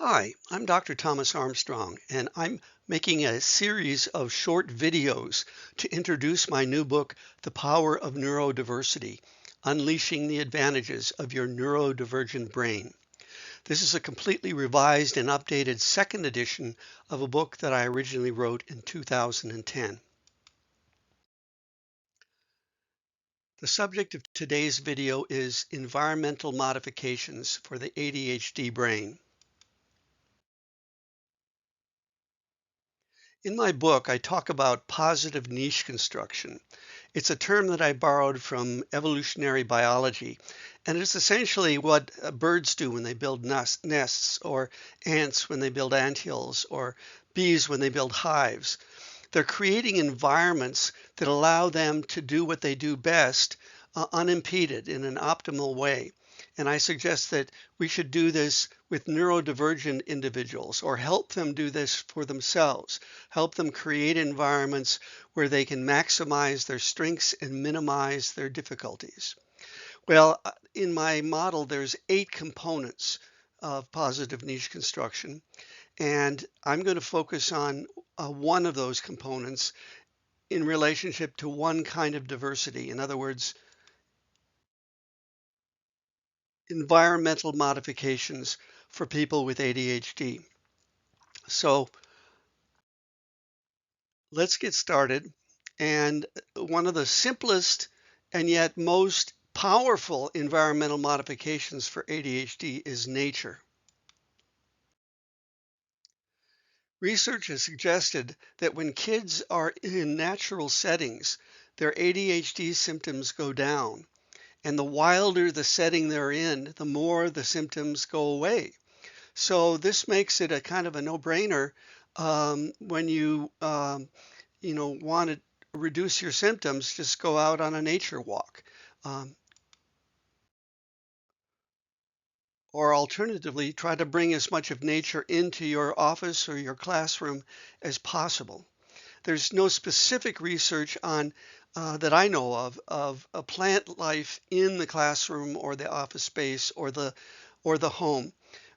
Hi, I'm Dr. Thomas Armstrong, and I'm making a series of short videos to introduce my new book, The Power of Neurodiversity: Unleashing the Advantages of Your Neurodivergent Brain. This is a completely revised and updated second edition of a book that I originally wrote in 2010. The subject of today's video is environmental modifications for the ADHD brain. In my book, I talk about positive niche construction. It's a term that I borrowed from evolutionary biology, and it's essentially what birds do when they build nests, or ants when they build anthills, or bees when they build hives. They're creating environments that allow them to do what they do best, unimpeded in an optimal way. And I suggest that we should do this with neurodivergent individuals, or help them do this for themselves, help them create environments where they can maximize their strengths and minimize their difficulties. Well, in my model, there's 8 components of positive niche construction, and I'm going to focus on one of those components in relationship to one kind of diversity. In other words, environmental modifications for people with ADHD. So let's get started. And one of the simplest and yet most powerful environmental modifications for ADHD is nature. Research has suggested that when kids are in natural settings, their ADHD symptoms go down. And the wilder the setting they're in, the more the symptoms go away. So this makes it a kind of a no-brainer when you want to reduce your symptoms, just go out on a nature walk. Um, or alternatively, try to bring as much of nature into your office or your classroom as possible. There's no specific research on that I know of a plant life in the classroom or the office space or the home,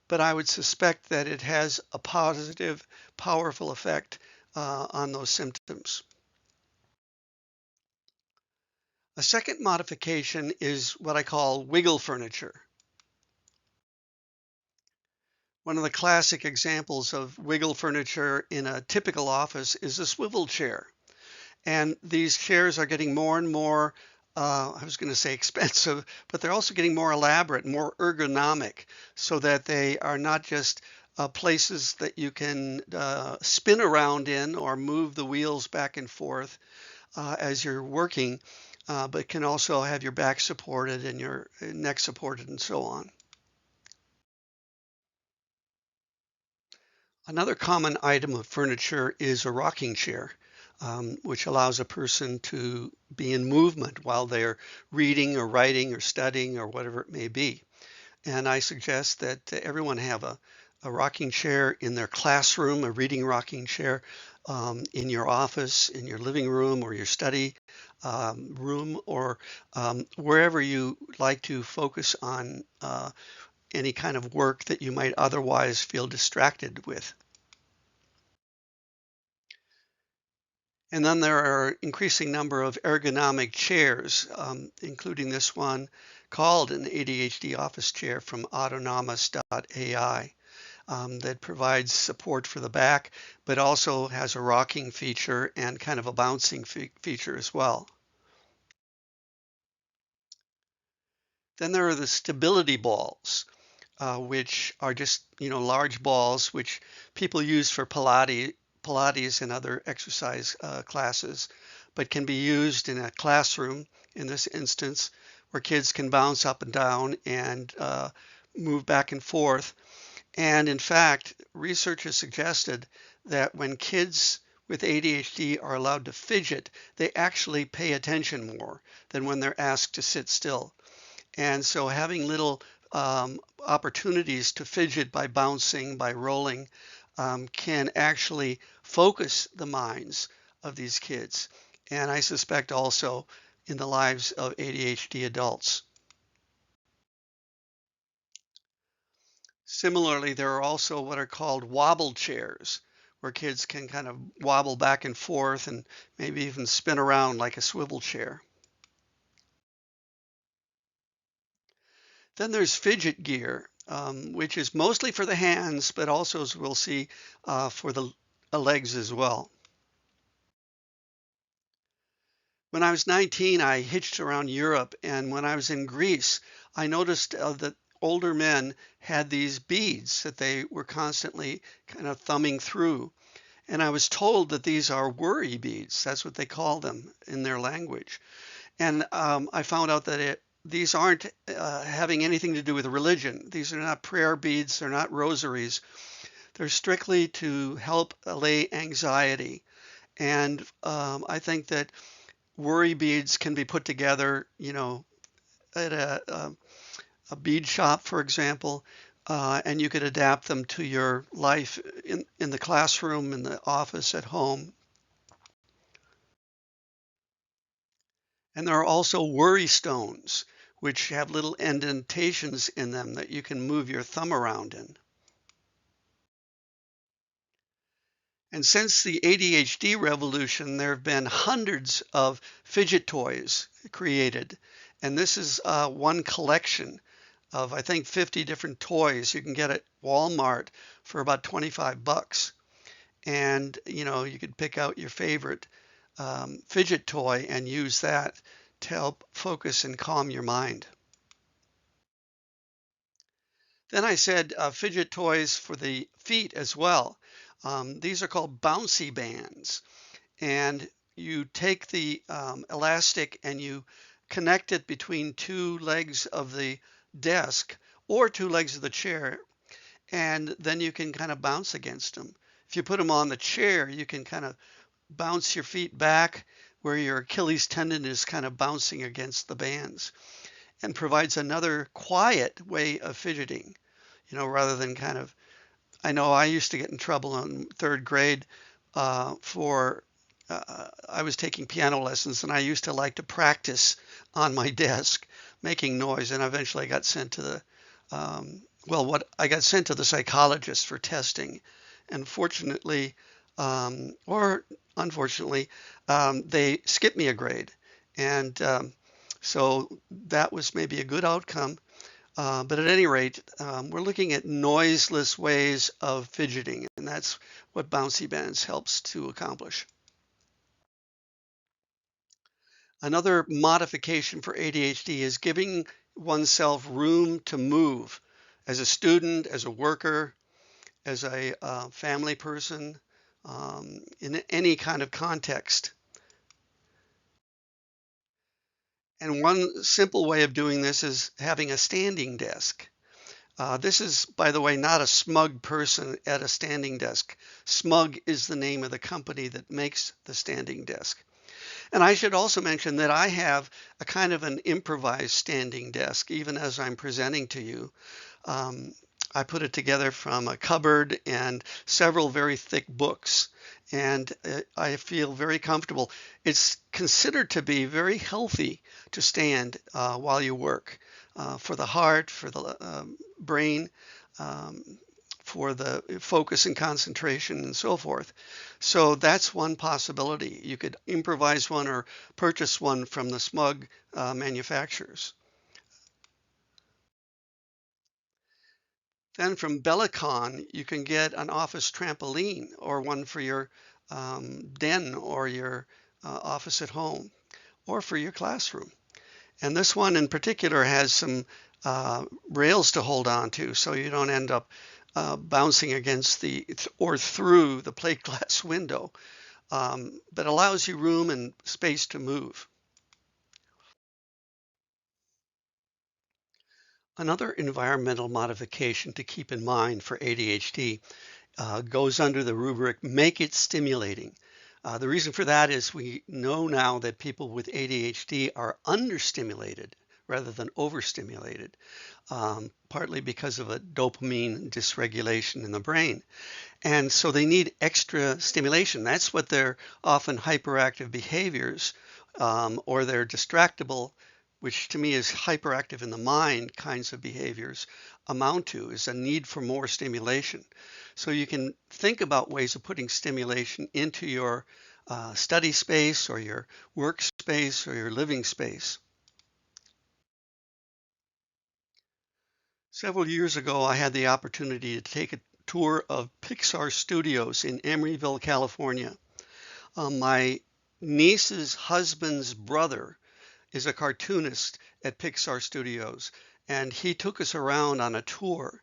but I would suspect that it has a positive, powerful effect on those symptoms. A second modification is what I call wiggle furniture. One of the classic examples of wiggle furniture in a typical office is a swivel chair. And these chairs are getting more and more, I was going to say expensive, but they're also getting more elaborate, more ergonomic, so that they are not just places that you can spin around in or move the wheels back and forth as you're working, but can also have your back supported and your neck supported and so on. Another common item of furniture is a rocking chair, which allows a person to be in movement while they're reading or writing or studying or whatever it may be. And I suggest that everyone have a rocking chair in their classroom, a reading rocking chair in your office, in your living room or your study room, or wherever you like to focus on any kind of work that you might otherwise feel distracted with. And then there are an increasing number of ergonomic chairs, including this one called an ADHD office chair from autonomous.ai, that provides support for the back, but also has a rocking feature and kind of a bouncing feature as well. Then there are the stability balls, which are just large balls which people use for Pilates and other exercise classes, but can be used in a classroom in this instance, where kids can bounce up and down and move back and forth. And in fact, research has suggested that when kids with ADHD are allowed to fidget, they actually pay attention more than when they're asked to sit still. And so having little opportunities to fidget by bouncing, by rolling, can actually focus the minds of these kids. And I suspect also in the lives of ADHD adults. Similarly, there are also what are called wobble chairs, where kids can kind of wobble back and forth and maybe even spin around like a swivel chair. Then there's fidget gear, which is mostly for the hands, but also, as we'll see, for the legs as well. When I was 19, I hitched around Europe, and when I was in Greece, I noticed that older men had these beads that they were constantly kind of thumbing through. And I was told that these are worry beads. That's what they call them in their language. And I found out that these aren't having anything to do with religion. These are not prayer beads. They're not rosaries. They're strictly to help allay anxiety. And I think that worry beads can be put together, at a bead shop, for example, and you could adapt them to your life in the classroom, in the office, at home. And there are also worry stones, which have little indentations in them that you can move your thumb around in. And since the ADHD revolution, there have been hundreds of fidget toys created. And this is one collection of, I think, 50 different toys you can get at Walmart for about 25 bucks. And, you could pick out your favorite fidget toy and use that to help focus and calm your mind. Then I said fidget toys for the feet as well. These are called bouncy bands. And you take the elastic and you connect it between two legs of the desk or two legs of the chair, and then you can kind of bounce against them. If you put them on the chair, you can kind of bounce your feet back where your Achilles tendon is kind of bouncing against the bands, and provides another quiet way of fidgeting, rather than kind of, I know I used to get in trouble in third grade for I was taking piano lessons, and I used to like to practice on my desk making noise, and eventually I got sent to the what I got sent to the psychologist for testing, and fortunately or unfortunately they skipped me a grade, and so that was maybe a good outcome. But at any rate, we're looking at noiseless ways of fidgeting, and that's what bouncy bands helps to accomplish. Another modification for ADHD is giving oneself room to move as a student, as a worker, as a family person, in any kind of context. And one simple way of doing this is having a standing desk. This is, by the way, not a smug person at a standing desk. Smug is the name of the company that makes the standing desk. And I should also mention that I have a kind of an improvised standing desk, even as I'm presenting to you. I put it together from a cupboard and several very thick books, and I feel very comfortable. It's considered to be very healthy to stand while you work, for the heart, for the brain, for the focus and concentration and so forth. So that's one possibility. You could improvise one or purchase one from the smug manufacturers. Then from Bellicon, you can get an office trampoline or one for your den or your office at home or for your classroom. And this one in particular has some rails to hold on to so you don't end up bouncing against or through the plate glass window, but allows you room and space to move. Another environmental modification to keep in mind for ADHD goes under the rubric make it stimulating. The reason for that is we know now that people with ADHD are understimulated rather than overstimulated, partly because of a dopamine dysregulation in the brain. And so they need extra stimulation. That's what their often hyperactive behaviors or their distractible, which to me is hyperactive in the mind kinds of behaviors, amount to, is a need for more stimulation. So you can think about ways of putting stimulation into your study space or your workspace or your living space. Several years ago, I had the opportunity to take a tour of Pixar Studios in Emeryville, California. My niece's husband's brother is a cartoonist at Pixar Studios, and he took us around on a tour.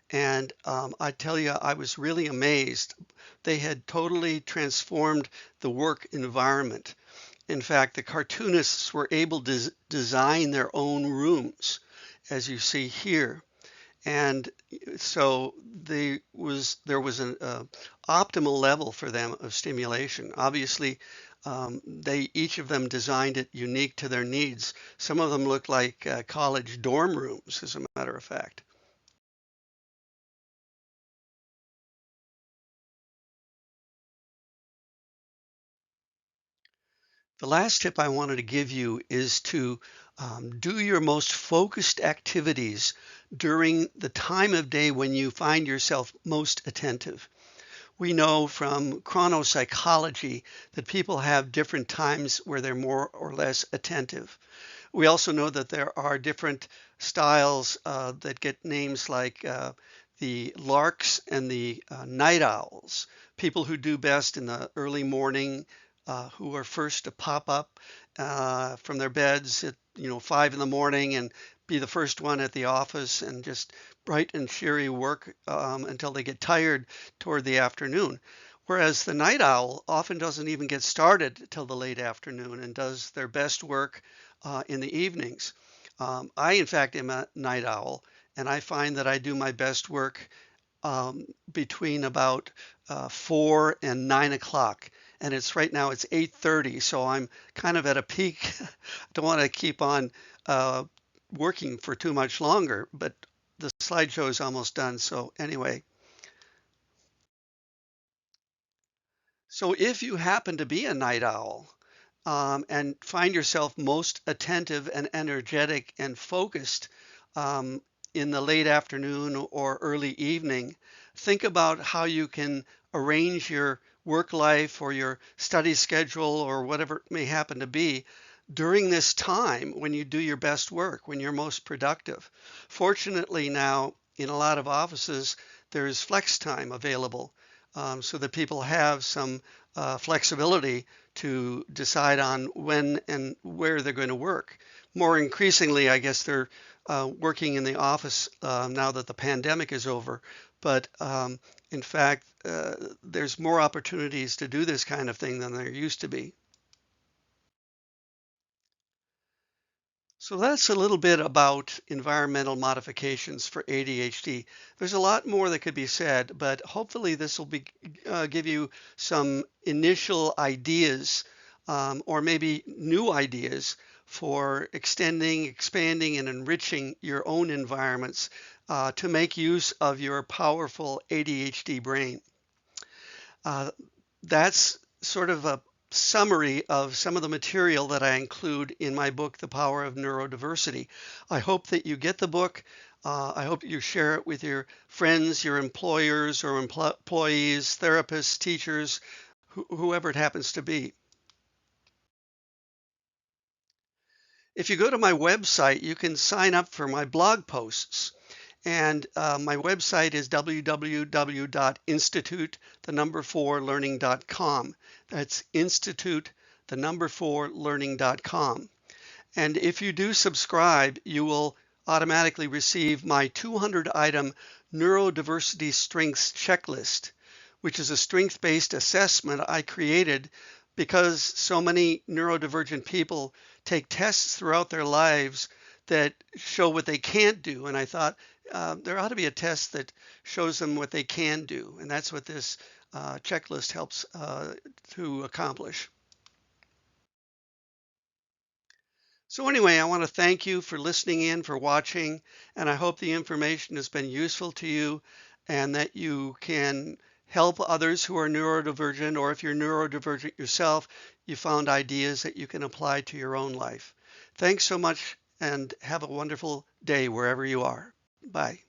And I tell you, I was really amazed. They had totally transformed the work environment. In fact, the cartoonists were able to design their own rooms, as you see here. And so there was an optimal level for them of stimulation. Obviously, they each of them designed it unique to their needs. Some of them look like college dorm rooms, as a matter of fact. The last tip I wanted to give you is to do your most focused activities during the time of day when you find yourself most attentive. We know from chronopsychology that people have different times where they're more or less attentive. We also know that there are different styles that get names like the larks and the night owls, people who do best in the early morning, who are first to pop up from their beds at 5 in the morning and be the first one at the office and just bright and cheery work until they get tired toward the afternoon. Whereas the night owl often doesn't even get started till the late afternoon and does their best work in the evenings. I, in fact, am a night owl, and I find that I do my best work between about 4 and 9 o'clock. And it's right now it's 8:30, so I'm kind of at a peak. Don't want to keep on uh, working for too much longer, but the slideshow is almost done. So anyway, so if you happen to be a night owl and find yourself most attentive and energetic and focused um, in the late afternoon or early evening, think about how you can arrange your work life or your study schedule or whatever it may happen to be during this time when you do your best work, when you're most productive. Fortunately, now in a lot of offices, there's flex time available so that people have some flexibility to decide on when and where they're going to work. More increasingly, I guess they're working in the office now that the pandemic is over. But in fact, there's more opportunities to do this kind of thing than there used to be. So that's a little bit about environmental modifications for ADHD. There's a lot more that could be said, but hopefully this will give you some initial ideas or maybe new ideas for extending, expanding, and enriching your own environments to make use of your powerful ADHD brain. Uh, that's sort of a summary of some of the material that I include in my book, The Power of Neurodiversity. I hope that you get the book. I hope you share it with your friends, your employers or employees, therapists, teachers, whoever it happens to be. If you go to my website, you can sign up for my blog posts. And my website is www.institute4learning.com. That's institute4learning.com. And if you do subscribe, you will automatically receive my 200-item neurodiversity strengths checklist, which is a strength-based assessment I created because so many neurodivergent people take tests throughout their lives that show what they can't do. And I thought there ought to be a test that shows them what they can do. And that's what this checklist helps to accomplish. So anyway, I want to thank you for listening in, for watching, and I hope the information has been useful to you and that you can help others who are neurodivergent, or if you're neurodivergent yourself, you found ideas that you can apply to your own life. Thanks so much and have a wonderful day wherever you are. Bye.